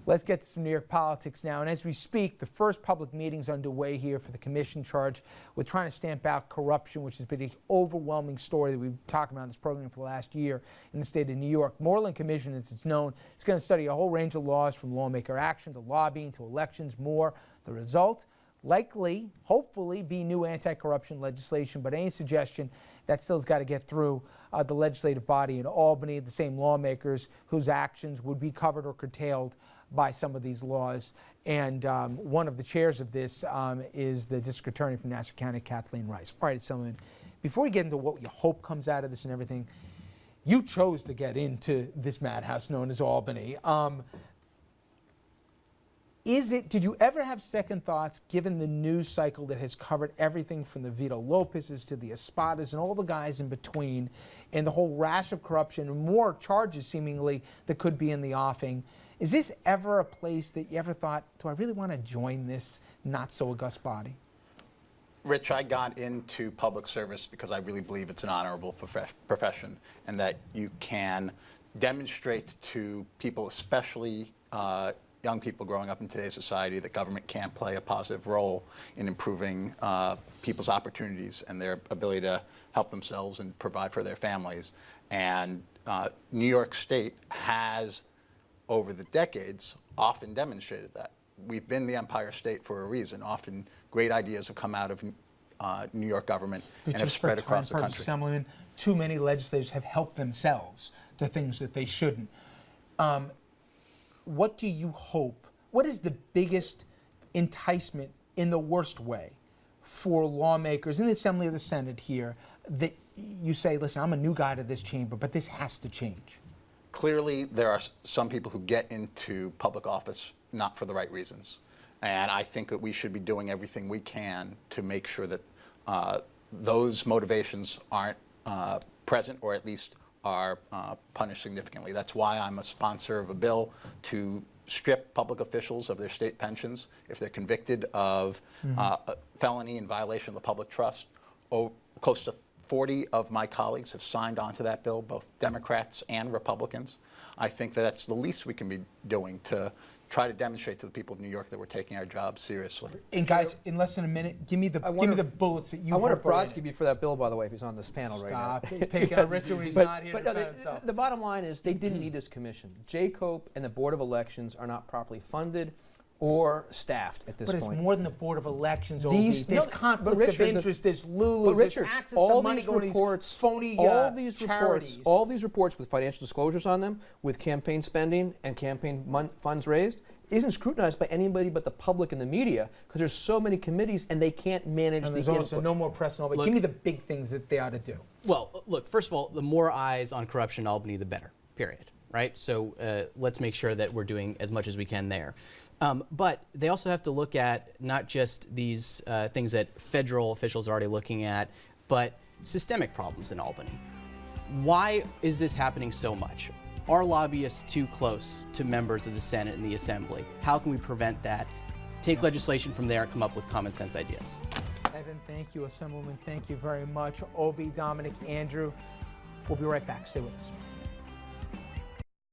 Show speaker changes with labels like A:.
A: Let's get to some New York politics now. And as we speak, the first public meeting's underway here for the commission charged with trying to stamp out corruption, which has been an overwhelming story that we've been talking about in this program for the last year in the state of New York. Moreland Commission, as it's known, is going to study a whole range of laws from lawmaker action to lobbying to elections, more. The result? Likely, hopefully, be new anti-corruption legislation, but any suggestion that still has got to get through the legislative body in Albany, the same lawmakers whose actions would be covered or curtailed by some of these laws. And one of the chairs of this is the district attorney from Nassau County, Kathleen Rice. All right, Assemblyman, before we get into what you hope comes out of this and everything, you chose to get into this madhouse known as Albany. Did you ever have second thoughts, given the news cycle that has covered everything from the Vito Lopez's to the Espadas and all the guys in between, and the whole rash of corruption and more charges seemingly that could be in the offing? Is this ever a place that you ever thought, do I really want to join this not so august body?
B: Rich, I got into public service because I really believe it's an honorable profession, and that you can demonstrate to people, especially young people growing up in today's society, that government can play a positive role in improving people's opportunities and their ability to help themselves and provide for their families. And New York State has, over the decades, often demonstrated that. We've been the Empire State for a reason. Often great ideas have come out of New York government and have spread across the country.
A: Assemblyman, too many legislators have helped themselves to things that they shouldn't. What do you hope? What is the biggest enticement in the worst way for lawmakers in the Assembly or the Senate here that you say, listen, I'm a new guy to this chamber, but this has to change?
B: Clearly, there are some people who get into public office not for the right reasons. And I think that we should be doing everything we can to make sure that those motivations aren't present, or at least are punished significantly. That's why I'm a sponsor of a bill to strip public officials of their state pensions if they're convicted of a felony in violation of the public trust. Close to 40 of my colleagues have signed on to that bill, both Democrats and Republicans. I think that that's the least we can be doing to try to demonstrate to the people of New York that we're taking our jobs seriously.
A: And guys, in less than a minute, give me the bullets that you.
C: I wonder if Brodsky be for that bill, by the way, if he's on this panel right now.
A: Stop picking on Richard when he's not here to defend himself.
C: The bottom line is they didn't need this commission. Jay Cope and the Board of Elections are not properly funded or staffed at this point.
A: But it's more than the Board of Elections. There's conflicts of interest. There's Lulu's.
C: Richard,
A: there's access
C: all
A: to money
C: these
A: going
C: reports,
A: to phony charities.
C: All these reports with financial disclosures on them, with campaign spending and campaign funds raised, isn't scrutinized by anybody but the public and the media, because there's so many committees and they can't manage the input.
A: There's also no more press and all, but give me the big things that they ought to do.
D: Well, look, first of all, the more eyes on corruption in Albany, the better, period, right? So let's make sure that we're doing as much as we can there. But they also have to look at not just these things that federal officials are already looking at, but systemic problems in Albany. Why is this happening so much? Are lobbyists too close to members of the Senate and the Assembly? How can we prevent that? Take legislation from there and come up with common sense ideas.
A: Evan, thank you. Assemblyman, thank you very much. Obi, Dominic, Andrew, we'll be right back. Stay with us.